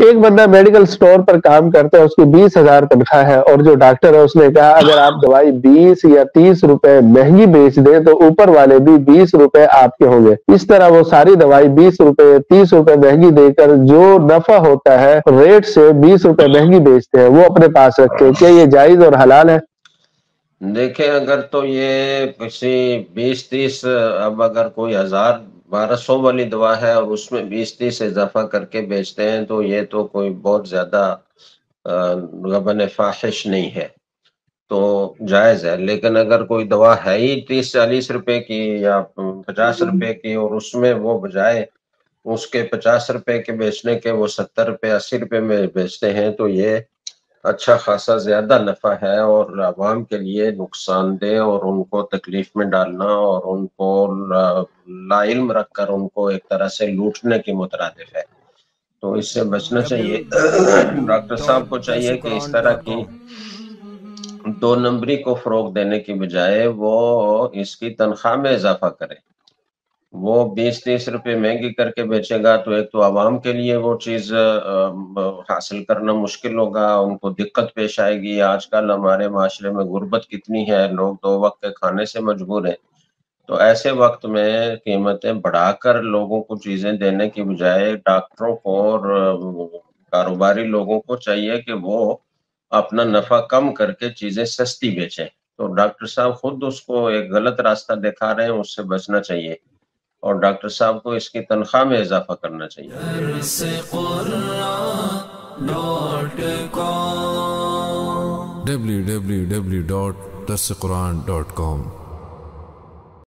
ایک بندہ medical store پر کام کرتا ہے، اس کی 20,000 تنخواہ ہے، اور جو ڈاکٹر ہے اس نے کہا اگر آپ دوائی 20 یا 30 روپے مہنگی بیچ دیں تو اوپر والے بھی 20 روپے آپ کے ہوں گے۔ اس طرح وہ ساری دوائی 20 روپے 30 روپے مہنگی دے کر جو نفع ہوتا ہے ریٹ سے 20 روپے مہنگی بیچتے ہیں، وہ اپنے پاس رکھتے ہیں۔ کیا یہ جائز اور حلال ہے؟ دیکھیں اگر تو یہ کسی 20-30، اب اگر کوئی 1000-1200 والی دوا ہے اور اس میں 20-30 اضافہ کر کے بیچتے ہیں تو یہ تو کوئی بہت زیادہ غبن فاحش نہیں ہے، تو جائز ہے۔ لیکن اگر کوئی دوا ہے ہی 30-40 روپے کی یا 50 روپے کی، اور اس میں وہ بجائے اس کے 50 روپے کے بیچنے کے وہ 70 روپے 80 روپے میں بیچتے ہیں، تو یہ اچھا خاصا زیادہ نفع ہے اور عوام کے لیے نقصان دہ، اور ان کو تکلیف میں ڈالنا اور ان کو لا علم رکھ کر ان کو ایک طرح سے لوٹنے کی مترادف ہے، تو اس سے بچنا چاہیے۔ ڈاکٹر صاحب کو چاہیے کہ اس طرح کی دو نمبری کو فروغ دینے کی بجائے وہ اس کی تنخواہ میں اضافہ کرے۔ وہ 20-30 روپے مہنگی کر کے بیچے گا تو ایک تو عوام کے لیے وہ چیز حاصل کرنا مشکل ہوگا، ان کو دقت پیش آئے گی۔ آج کل ہمارے معاشرے میں غربت کتنی ہے، لوگ 2 وقت کے کھانے سے مجبور ہیں، تو ایسے وقت میں قیمتیں بڑھا کر لوگوں کو چیزیں دینے کی بجائے ڈاکٹروں کو اور کاروباری لوگوں کو چاہیے کہ وہ اپنا نفع کم کر کے چیزیں سستی بیچیں، تو ڈاکٹر صاحب خود اس کو ایک غلط راستہ دکھا رہے ہیں، اس سے بچنا چاہیے اور ڈاکٹر صاحب کو اس کی تنخواہ میں اضافہ کرنا چاہیے۔ www.darsequran.com